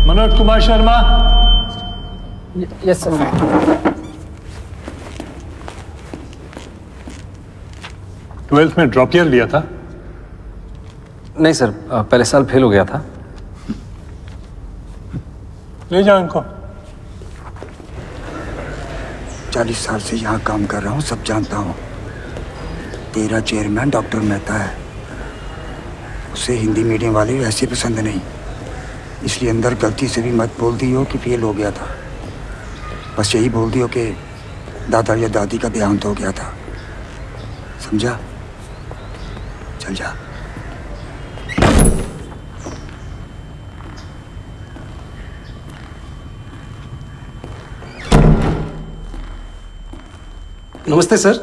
Manoj Kumar Sharma. Yes sir. Twelfth में drop year लिया था? नहीं सर, पहले साल फेल हो गया था। ले जाओ इनको। 40 साल से यहाँ काम कर रहा हूँ, सब जानता हूँ। तेरा चेयरमैन डॉक्टर मेहता है, उसे हिंदी मीडियम वाले वैसे पसंद नहीं, इसलिए अंदर गलती से भी मत बोल दी हो कि फेल हो गया था। बस यही बोल दियो कि दादा या दादी का देहांत हो गया था, समझा? चल जा। नमस्ते सर।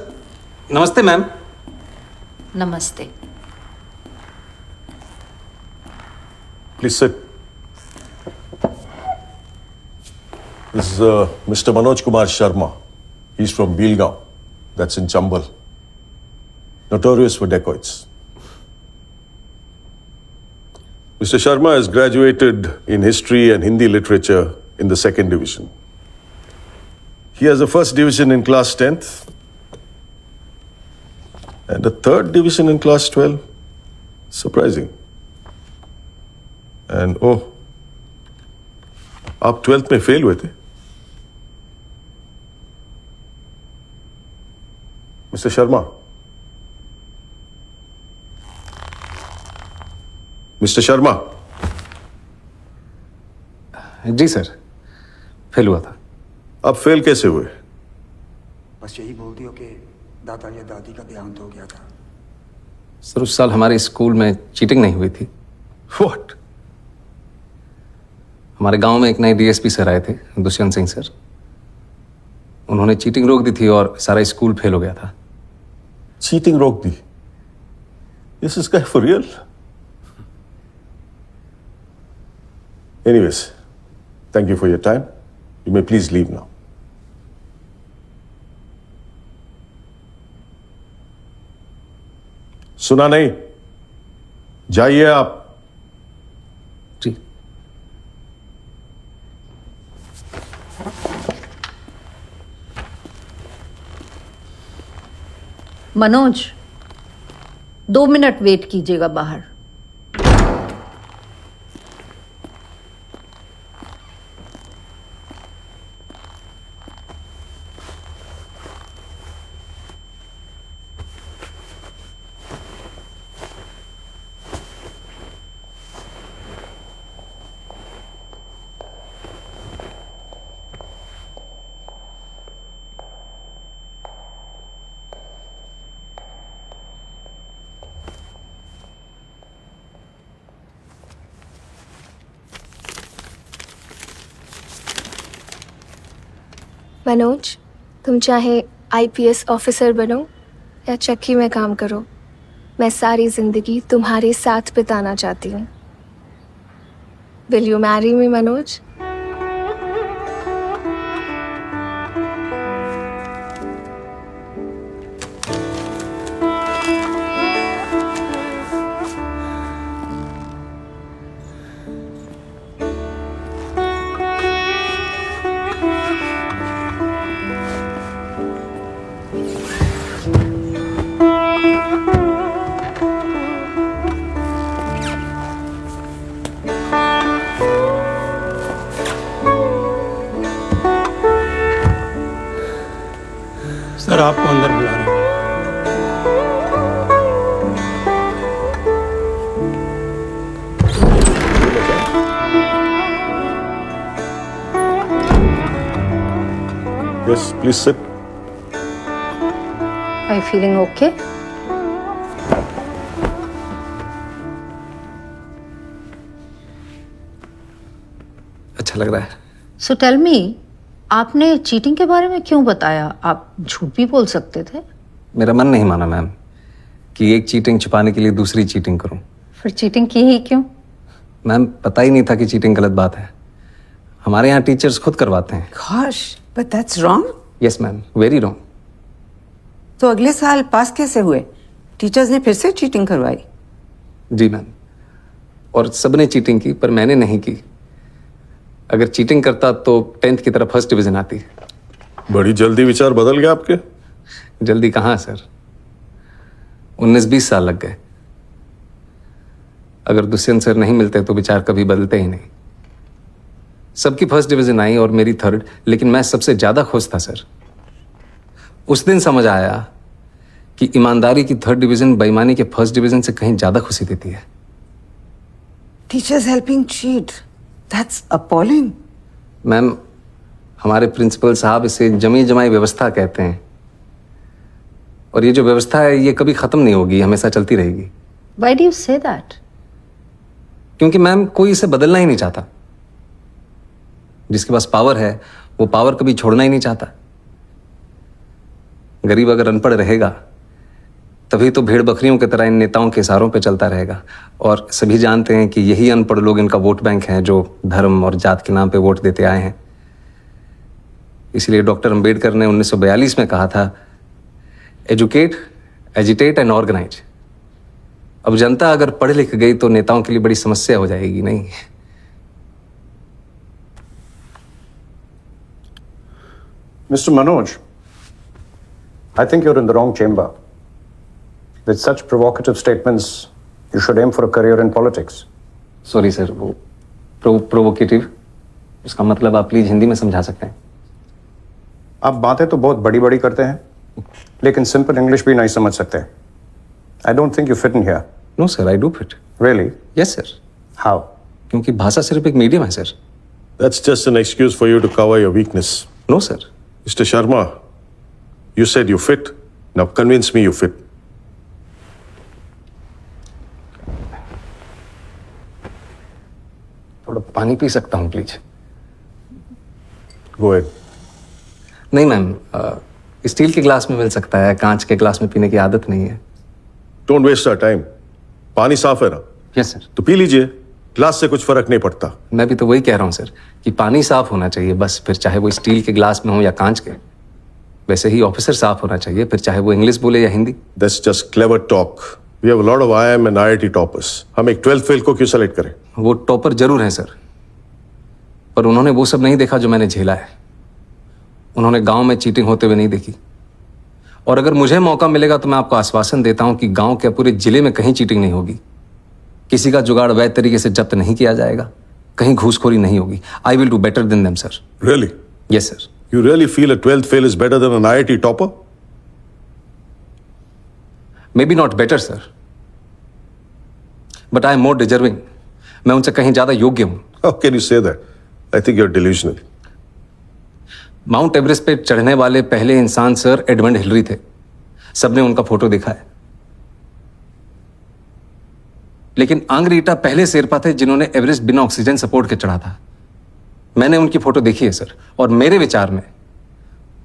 नमस्ते मैम। नमस्ते। Please sit. This is Mr. Manoj Kumar Sharma. He's from Belgaum. That's in Chambal. Notorious for dacoits. Mr. Sharma has graduated in history and Hindi literature in the 2nd division. He has a 1st division in class 10th and a 3rd division in class 12. Surprising. And आप 12th में fail हुए थे? Mister Sharma, mister Sharma. जी sir, fail हुआ था। आप fail कैसे हुए? बस यही बोल दियो कि दादा या दादी का देहांत हो गया था। सर उस साल हमारे स्कूल में चीटिंग नहीं हुई थी। What? हमारे गांव में एक नए डीएसपी सर आए थे, दुष्यंत सिंह सर। उन्होंने चीटिंग रोक दी थी और सारा स्कूल फेल हो गया था। चीटिंग रोक दी? Is this guy for real? Anyways, thank you for your time. You may please leave now. सुना नहीं? जाइए आप। जी। मनोज, 2 मिनट वेट कीजिएगा बाहर। मनोज, तुम चाहे आईपीएस ऑफिसर बनो या चक्की में काम करो, मैं सारी जिंदगी तुम्हारे साथ बिताना चाहती हूँ। Will you marry me Manoj? Sir आपको अंदर बुला रहे हैं। Yes, please sit. Are you feeling okay? अच्छा लग रहा है। So tell me, आपने चीटिंग के बारे में क्यों बताया? आप झूठ भी बोल सकते थे। मेरा मन नहीं माना मैम कि एक चीटिंग छुपाने के लिए दूसरी चीटिंग करूं। फिर चीटिंग की ही क्यों? मैम पता ही नहीं था कि चीटिंग गलत बात है। हमारे यहाँ टीचर्स खुद करवाते हैं। Gosh, but that's wrong. Yes ma'am, very wrong. तो अगले साल पास कैसे हुए? टीचर्स ने फिर से चीटिंग करवाई। जी मैम, और सबने चीटिंग की पर मैंने नहीं की। अगर चीटिंग करता तो 10th की तरफ फर्स्ट डिवीजन आती। बड़ी जल्दी विचार बदल गए आपके। जल्दी कहाँ सर, 19-20 साल लग गए। अगर दुष्यंत सर नहीं मिलते तो विचार कभी बदलते ही नहीं। सबकी फर्स्ट डिवीजन आई और मेरी थर्ड, लेकिन मैं सबसे ज्यादा खुश था सर। उस दिन समझ आया कि ईमानदारी की थर्ड डिवीजन बेईमानी के फर्स्ट डिवीजन से कहीं ज्यादा खुशी देती है। Teachers helping cheat. That's appalling. Ma'am, हमारे प्रिंसिपल साहब इसे जमी जमाई व्यवस्था कहते हैं, और ये जो व्यवस्था है ये कभी खत्म नहीं होगी, हमेशा चलती रहेगी। Why do you say that? क्योंकि मैम कोई इसे बदलना ही नहीं चाहता। जिसके पास पावर है वो पावर कभी छोड़ना ही नहीं चाहता। गरीब अगर अनपढ़ रहेगा तभी तो भेड़ बकरियों की तरह इन नेताओं के इशारों पे चलता रहेगा, और सभी जानते हैं कि यही अनपढ़ लोग इनका वोट बैंक हैं जो धर्म और जात के नाम पे वोट देते आए हैं। इसलिए डॉक्टर अंबेडकर ने 1942 में कहा था, एजुकेट, एजिटेट एंड ऑर्गेनाइज। अब जनता अगर पढ़ लिख गई तो नेताओं के लिए बड़ी समस्या हो जाएगी। नहीं, Mr. Manoj, I think you're in the wrong chamber. With such provocative statements, you should aim for a career in politics. Sorry sir, वो प्रोवोकेटिव, उसका मतलब आप प्लीज हिंदी में समझा सकते हैं? आप बातें तो बहुत बड़ी बड़ी करते हैं, लेकिन सिंपल इंग्लिश भी नहीं समझ सकते। I don't think you fit in here. No sir, I do fit. Really? Yes sir, How? क्योंकि भाषा सिर्फ एक मीडियम है sir. That's just an excuse for you to cover your weakness. No sir. Mr. Sharma, you said you fit. Now convince me you fit. थोड़ा पानी P सकता हूँ please? Go ahead. नहीं मैम, स्टील के glass में मिल सकता है, कांच के ग्लास में पीने की आदत नहीं है। Don't waste our time. पानी साफ है ना, यस सर। तो पी लीजिए। ग्लास से कुछ फर्क नहीं पड़ता। मैं भी तो वही कह रहा हूँ सर कि पानी साफ होना चाहिए बस, फिर चाहे वो स्टील के ग्लास में हो या कांच के। वैसे ही ऑफिसर साफ होना चाहिए, फिर चाहे वो इंग्लिश बोले या Hindi. That's just clever talk. We have a lot of IIM and IIT toppers. हम एक 12th फेल को क्यों सेलेक्ट करें? वो टॉपर जरूर हैं सर, पर उन्होंने वो सब नहीं देखा जो मैंने झेला है। उन्होंने गांव में चीटिंग होते हुए नहीं देखी। और अगर मुझे मौका मिलेगा तो मैं आपको आश्वासन देता हूं कि गांव के पूरे जिले में कहीं चीटिंग नहीं होगी, किसी का जुगाड़ वैध तरीके से जब्त नहीं किया जाएगा, कहीं घूसखोरी नहीं होगी। I will do better than them sir. Really? Yes sir. You really feel a 12th fail is better than an IIT topper? May be not better sir, but I am more deserving. मैं उनसे कहीं ज्यादा योग्य हूं। How can you say that? I think you're delusional. Mount Everest पे चढ़ने वाले पहले इंसान सर एडमंड हिलरी थे। सबने उनका फोटो देखा है। लेकिन आंग्रीटा पहले शेरपा थे जिन्होंने एवरेस्ट बिना ऑक्सीजन सपोर्ट के चढ़ा था। मैंने उनकी फोटो देखी है सर, और मेरे विचार में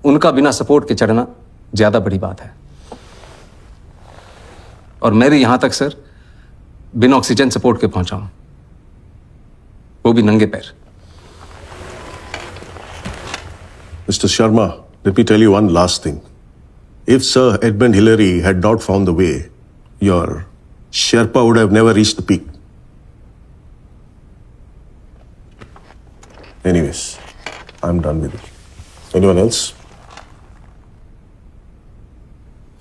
उनका बिना सपोर्ट के चढ़ना ज्यादा बड़ी बात है। और मैं भी यहां तक सर बिना ऑक्सीजन सपोर्ट के पहुंचा हूं, वो भी नंगे पैर। Mr. Sharma, let me tell you one last thing. If Sir Edmund Hillary had not found the way, your Sherpa would have never reached the peak. Anyways, I'm done with it. Anyone else?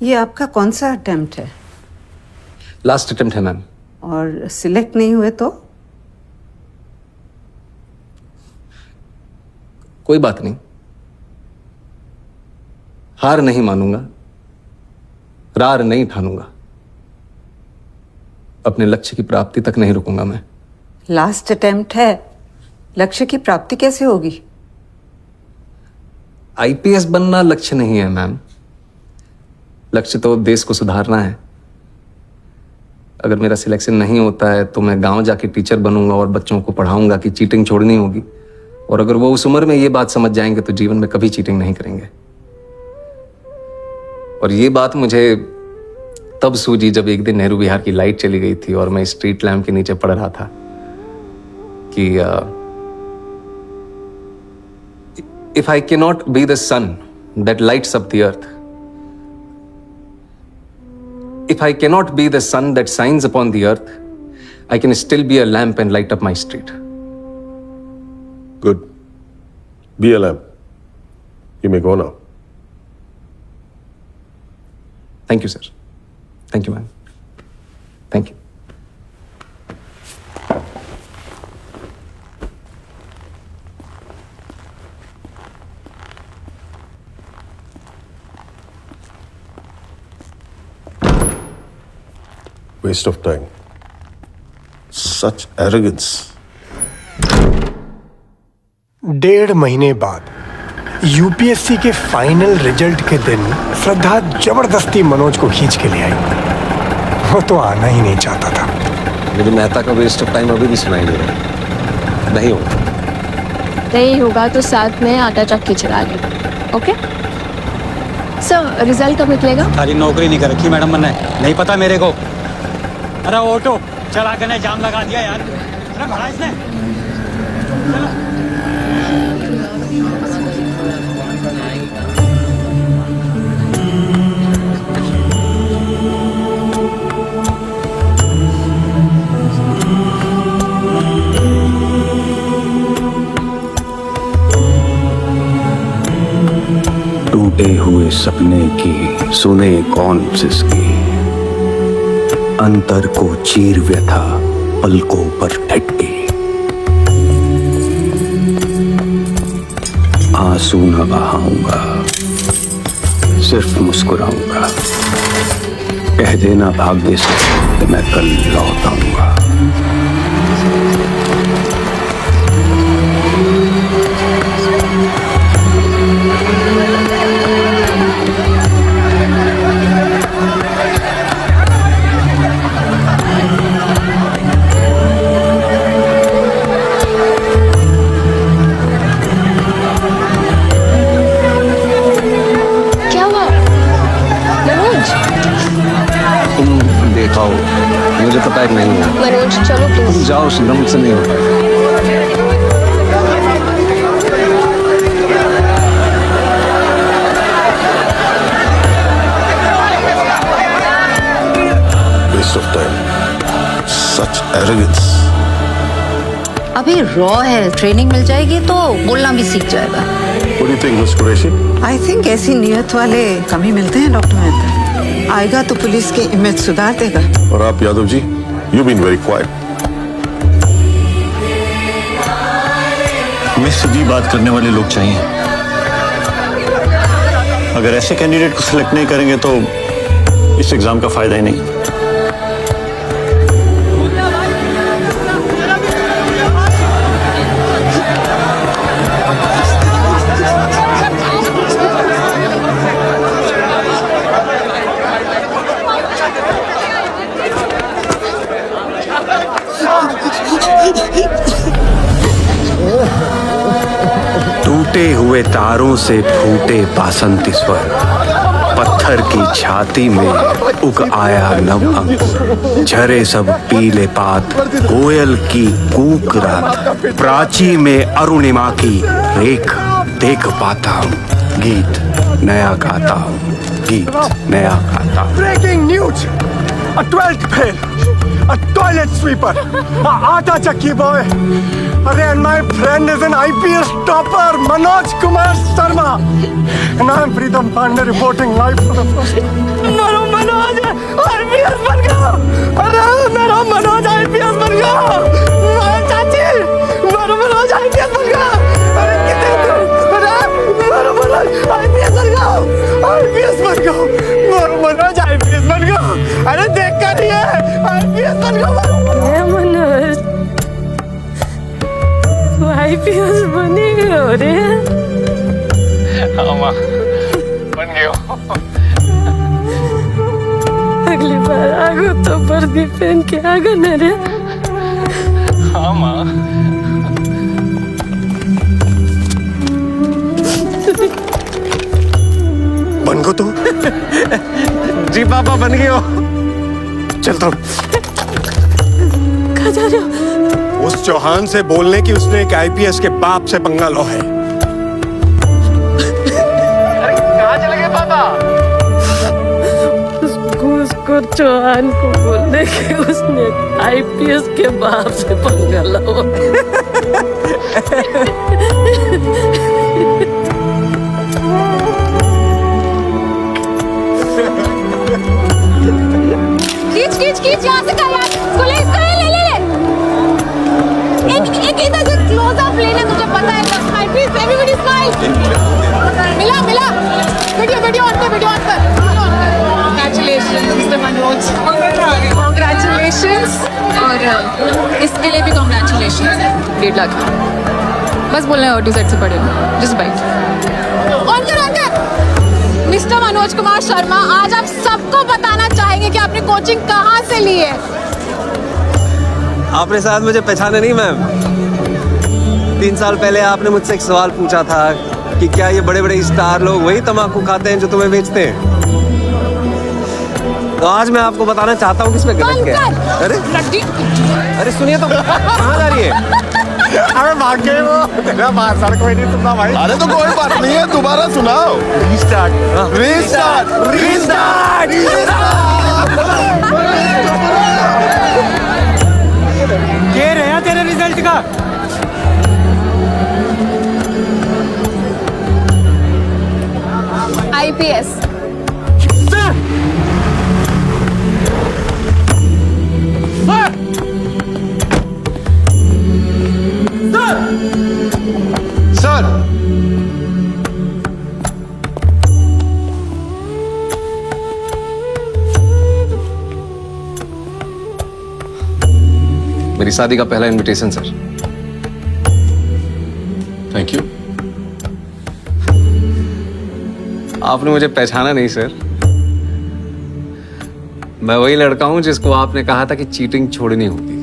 ये आपका कौन सा attempt है? Last attempt है ma'am. और select नहीं हुए तो? कोई बात नहीं, हार नहीं मानूंगा, रार नहीं ठानूंगा, अपने लक्ष्य की प्राप्ति तक नहीं रुकूंगा मैं। लास्ट अटेम्प्ट है, लक्ष्य की प्राप्ति कैसे होगी? आईपीएस बनना लक्ष्य नहीं है मैम, लक्ष्य तो देश को सुधारना है। अगर मेरा सिलेक्शन नहीं होता है तो मैं गांव जाके टीचर बनूंगा और बच्चों को पढ़ाऊंगा कि चीटिंग छोड़नी होगी, और अगर वो उस उम्र में ये बात समझ जाएंगे तो जीवन में कभी चीटिंग नहीं करेंगे। और ये बात मुझे तब सूझी जब एक दिन नेहरू विहार की लाइट चली गई थी और मैं स्ट्रीट लैम्प के नीचे पढ़ रहा था कि if I can not be the sun that lights up the earth, if I cannot be the sun that shines upon the earth, I can still be a lamp and light up my street. Good. Be a lamp. You may go now. Thank you, sir. Thank you, ma'am. Thank you. Waste of time. Such arrogance. 1.5 महीने बाद UPSC के final result के दिन श्रद्धा जबरदस्ती मनोज को खींच के ले आई। वो तो आना ही नहीं चाहता था। मुझे मेहता का वेस्ट ऑफ टाइम अभी भी सुनाई दे रहा है। नहीं होगा। नहीं होगा तो साथ में आटा चक्की चला ले। ओके सर, रिजल्ट कब निकलेगा? सारी नौकरी नहीं कर रखी मैडम मैंने, नहीं पता मेरे को। अरे ऑटो चला कर ने जाम लगा दिया यार। अरे भरा इसने। टूटे हुए सपने की सुने कौन सिसकी, अंतर को चीर व्यथा पलकों पर ठटके। आंसू न बहाऊंगा, सिर्फ मुस्कुराऊंगा। कह देना भाग्य से कि मैं कल लौट आऊंगा। मुझे पता है नहीं है। मनोज चलो प्लीज। जाओ, शिवम मुझसे नहीं होता। Waste of time. Such arrogance. अभी रॉ है, ट्रेनिंग मिल जाएगी तो बोलना भी सीख जाएगा। What do you think, Miss Qureshi? I think ऐसी नियत वाले कम ही मिलते हैं डॉक्टर मेहता। आएगा तो पुलिस की इमेज सुधार देगा। और आप Yadav ji, you've been very quiet. हमें सीधी बात करने वाले लोग चाहिए। अगर ऐसे कैंडिडेट को सिलेक्ट नहीं करेंगे तो इस एग्जाम का फायदा ही नहीं। टूटे हुए तारों से फूटे बासंती स्वर, पत्थर की छाती में उग आया नव अंकुर। झरे सब पीले पात, कोयल की कूक रात, प्राची में अरुणिमा की रेख देख पाता हूँ। गीत नया गाता हूँ, गीत नया गाता हूँ। Breaking news, a 12th fail, a toilet sweeper, a aata chakki boy. And my friend is an IPS topper, Manoj Kumar Sharma. And I am Preetham Pandey reporting live for the first time. Manoj IPS बन गया। अरे मेरा Manoj IPS बन गया। चाची, मेरा Manoj IPS बन गया। अरे कितने दूर? अरे मेरा मनोज IPS बन गया। IPS बन गया। मेरा मनोज IPS बन गया। अरे देख कर ही है, IPS बन गया। मनोज आईपीएस बनी हो रे। हाँ माँ, बन गया। अगली बार आगो तो वर्दी पहन के आगो न रे। हाँ माँ। बन गो तो? जी पापा बन गए हो। चलता हूँ। कहाँ जा रहे हो? उस चौहान से बोलने की उसने एक आईपीएस के बाप से पंगा लो है। अरे कहाँ चले गए पापा? उसको चौहान को बोलने की उसने आईपीएस के बाप से पंगा लो। खींच खींच खींच यहाँ से कर यार। पुलिस को ले ले ले। एक इधर से क्लोज अप लेने तुझे पता है ना। Smile please everybody smile. मिला मिला। वीडियो ऑन कर। Congratulations, Mr. Manoj. Congratulations और इसके लिए भी congratulations. 1.5 लाख बस बोलना है OT सेट से पड़े जस्ट बाइट ऑन कर मिस्टर मनोज कुमार शर्मा, आज आप सबको बताना चाहेंगे कि आपने कोचिंग कहाँ से ली है। आपने शायद मुझे पहचाना नहीं मैम। 3 साल पहले आपने मुझसे एक सवाल पूछा था कि क्या ये बड़े बड़े स्टार लोग वही तम्बाकू खाते हैं जो तुम्हें बेचते हैं। तो आज मैं आपको बताना चाहता हूँ कि इसमें गलत क्या है। अरे सुनिए तो कहाँ जा रही है? अरे भाग गए वो। तेरा बात सड़क में नहीं सुनना भाई। अरे तो कोई बात नहीं है, दोबारा सुनाओ। रीस्टार्ट। ये रहा तेरे रिजल्ट का। आईपीएस सर मेरी शादी का पहला इनविटेशन सर। Thank you. आपने मुझे पहचाना नहीं सर। मैं वही लड़का हूं जिसको आपने कहा था कि चीटिंग छोड़नी होती।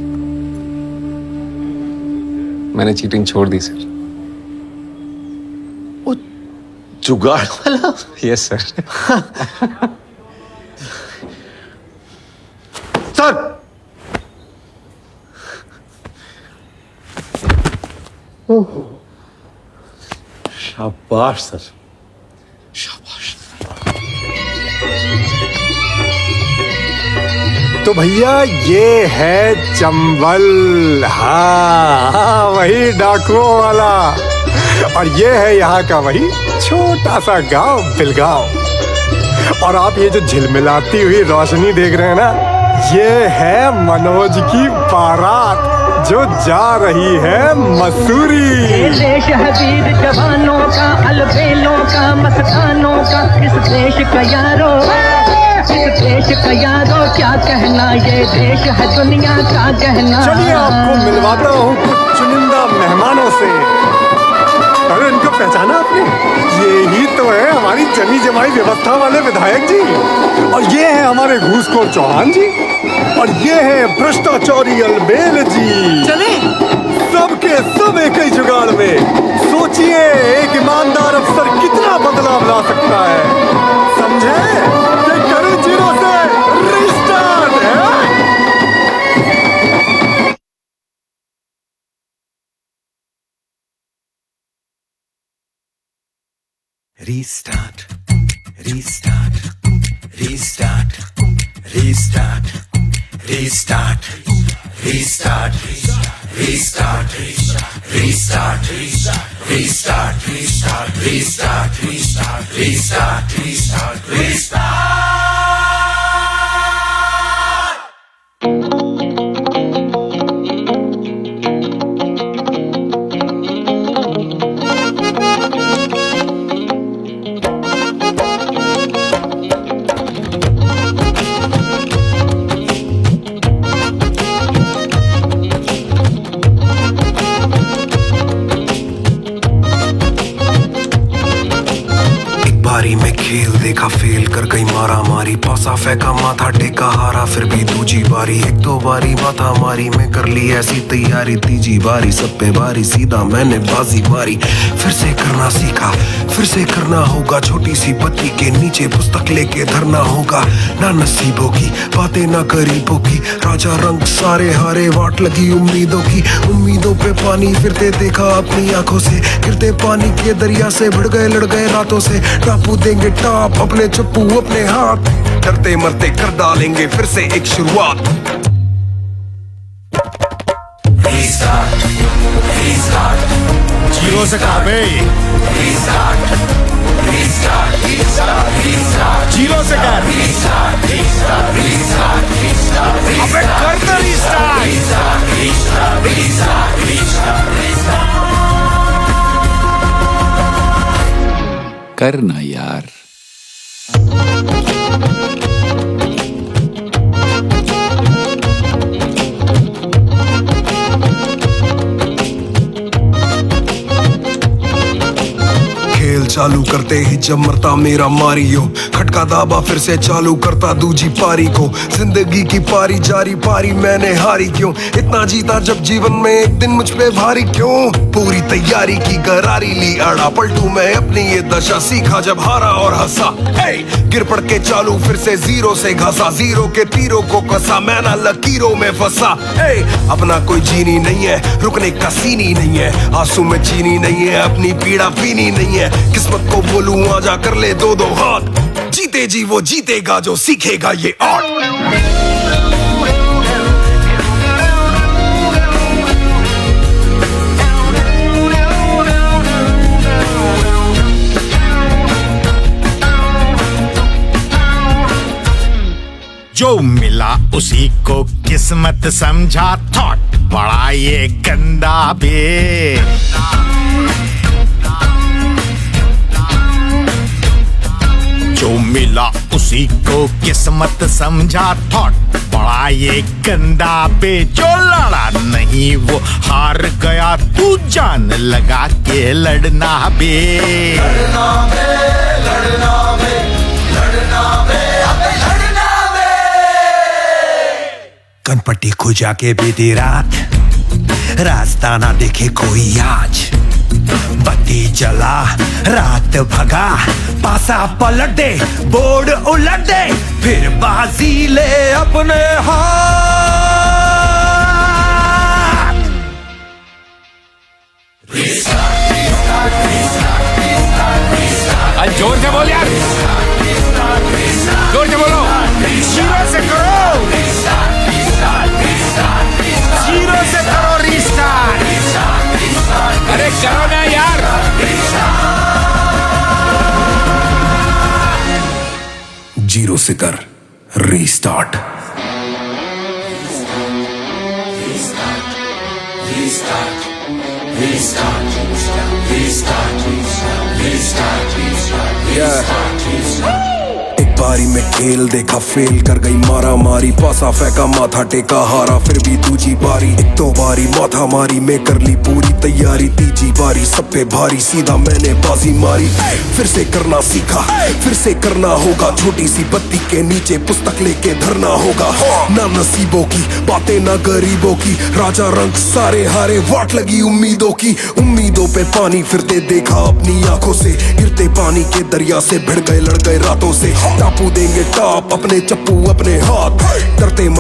मैंने चीटिंग छोड़ दी सर। जुगाड़ वाला? Yes sir. सर शाबाश सर, शाबाश। तो भैया ये है चंबल। हाँ वही डाकुओं वाला। और ये है यहाँ का वही छोटा सा गांव बिलगांव। और आप ये जो झिलमिलाती हुई रोशनी देख रहे हैं ना, ये है मनोज की बारात जो जा रही है मसूरी। देश हबीब जवानों का, अलबेलों का, मस्तानों का, इस देश का यारो, इस देश का यारो क्या कहना, ये देश है दुनिया का गहना। चलिए आपको मिलवाता हूँ कुछ चुनिंदा मेहमानों से। अरे इनको पहचाना आपने? यही तो है हमारी जमी जमाई व्यवस्था वाले विधायक जी। और ये है हमारे घूसखोर चौहान जी। और ये है भ्रष्टाचारी अलबेल जी। चले सबके सब एक ही जुगाड़ में। सोचिए एक ईमानदार अफसर कितना बदलाव ला सकता है। समझे? कि करें जीरो से रिस्टार्ट है। Restart, restart, restart, restart, restart, restart, restart, restart, restart, restart, restart, restart, restart, restart, restart. बारी में खेल देखा फेल कर गई मारा मारी, पासा फेंका माथा टेका हारा फिर भी दूजी बारी, एक दो बारी माथा मारी मैं कर ली ऐसी तैयारी, तीजी बारी सब पे बारी सीधा मैंने बाजी मारी, फिर से करना सीखा फिर से करना होगा, छोटी सी बत्ती के नीचे पुस्तक लेके धरना होगा, ना नसीबों की बातें ना गरीबों की, राजा रंग सारे हारे वाट लगी उम्मीदों की, उम्मीदों पे पानी फिरते देखा अपनी आंखों से, गिरते पानी के दरिया से भिड़ गए लड़ गए रातों से, टापू देंगे टाप अपने चप्पू अपने हाथ, डरते मरते कर डालेंगे फिर से एक शुरुआत। जीरो से कहा बे, जीरो से कर, अबे कर दे करना यार। खेल चालू करते ही जब मरता मेरा मारियो, खटका दाबा फिर से चालू करता दूजी पारी को, जिंदगी की पारी जारी पारी मैंने हारी क्यों, इतना जीता जब जीवन में एक दिन मुझ पे भारी क्यों, पूरी तैयारी की गरारी ली आड़ा पलटू मैं अपनी ये दशा, सीखा जब हारा और हंसा, गिर पड़ के चालू फिर से जीरो से घसा, जीरो के तीरों को कसा मैं ना लकीरों में फंसा, अपना कोई जीनी नहीं है रुकने का सीनी नहीं है, आंसू में चीनी नहीं है अपनी पीड़ा पीनी नहीं है, किस्मत को बोलूं आजा कर ले दो दो हाथ, जीते जी वो जीतेगा जो सीखेगा ये आर्ट। जो मिला उसी को किस्मत समझा, थॉट बड़ा ये गंदा बे, जो मिला उसी को किस्मत समझा, थॉट बड़ा ये गंदा बे, जो लड़ा नहीं वो हार गया, तू जान लगा के लड़ना बे, लड़ना बे, लड़ना बे, लड़ना बे, अबे लड़ना बे। कनपट्टी खुजा के बीती रात, रास्ता ना देखे कोई आज, बत्ती जला रात भगा, पासा पलट दे बोर्ड उलट दे, फिर बाजी ले अपने हाथ। जोर से बोल यार, जोर से बोलो, जीरो से करो, जीरो से करो रीस्टार्ट, अरे करो ना यार, जीरो से कर रीस्टार्ट। एक बारी में खेल देखा फेल कर गई मारा मारी, पासा फेंका माथा टेका हारा फिर भी दूजी बारी, एक दो बारी माथा मारी मैं कर ली पूरी तैयारी, तीजी बारी सब पे भारी सीधा मैंने बाजी मारी, फिर से करना सीखा फिर से करना होगा, छोटी सी बत्ती के नीचे पुस्तक लेके धरना होगा, ना नसीबों की बातें ना गरीबों की, राजा रंग सारे हारे वाट लगी उम्मीदों की, उम्मीदों पे पानी फिरते देखा अपनी आंखों से, गिरते पानी के दरिया से भिड़ गए लड़ गए रातों से, टापू देंगे टाप अपने चप्पू अपने हाथ, डरते